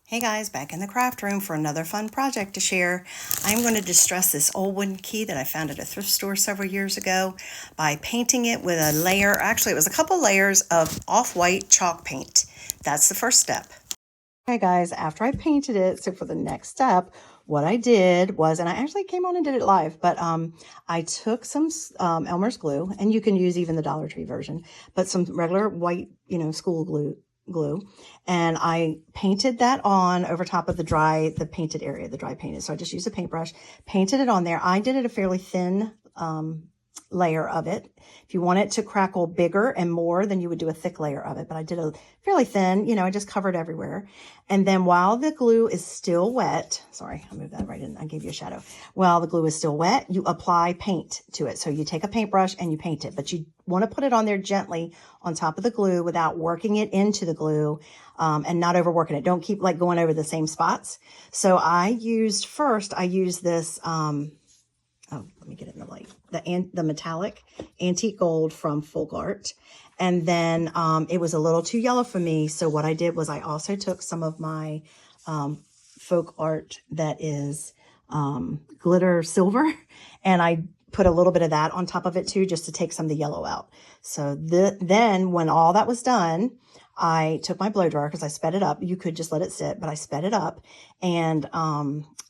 Hey guys, back in the craft room for another fun project to share. I'm going to distress this old wooden key that I found at a thrift store several years ago by painting it with a layer, actually it was a couple layers of off-white chalk paint. That's the first step. Okay guys, after I painted it, so for the next step, what I did was, and I actually came on and did it live, but I took some Elmer's glue, and you can use even the Dollar Tree version, but some regular white, school glue, and I painted that on over top of the painted area, the dry painted. So I just used a paintbrush, painted it on there. I did it a fairly thin layer of it. If you want it to crackle bigger and more, then you would do a thick layer of it, but I did a fairly thin, I just covered everywhere. And then while the glue is still wet, sorry, I moved that right in, I gave you a shadow. While the glue is still wet, you apply paint to it. So you take a paintbrush and you paint it, but you want to put it on there gently on top of the glue without working it into the glue, and not overworking it. Don't keep like going over the same spots. So I used this, oh, let me get it in the light. The metallic antique gold from Folk Art. And then it was a little too yellow for me. So what I did was I also took some of my Folk Art that is glitter silver, and I put a little bit of that on top of it too, just to take some of the yellow out. So then when all that was done, I took my blow dryer because I sped it up. You could just let it sit, but I sped it up. And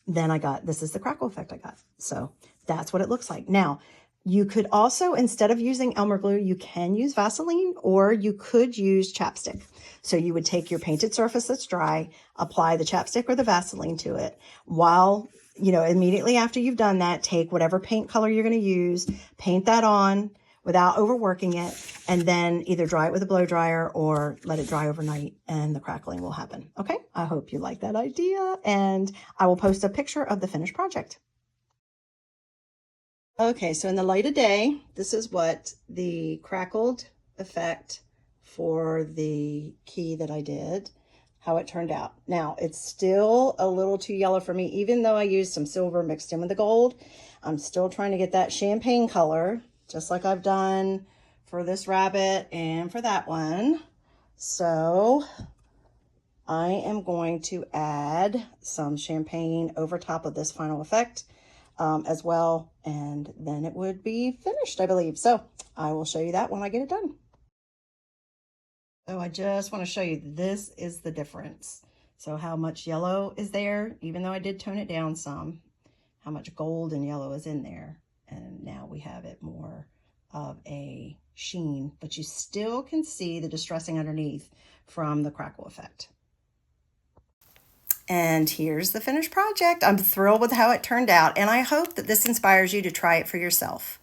then this is the crackle effect I got. So that's what it looks like. Now, you could also, instead of using Elmer glue, you can use Vaseline, or you could use chapstick. So you would take your painted surface that's dry, apply the chapstick or the Vaseline to it. While, immediately after you've done that, take whatever paint color you're going to use, paint that on without overworking it, and then either dry it with a blow dryer or let it dry overnight, and the crackling will happen. Okay, I hope you like that idea, and I will post a picture of the finished project. Okay, so in the light of day, this is what the crackled effect for the key that I did, how it turned out. Now, it's still a little too yellow for me, even though I used some silver mixed in with the gold. I'm still trying to get that champagne color, just like I've done for this rabbit and for that one. So I am going to add some champagne over top of this final effect as well, and then it would be finished, I believe. So I will show you that when I get it done. So I just want to show you, this is the difference. So how much yellow is there, even though I did tone it down some, how much gold and yellow is in there. And now we have it more of a sheen, but you still can see the distressing underneath from the crackle effect. And here's the finished project. I'm thrilled with how it turned out, and I hope that this inspires you to try it for yourself.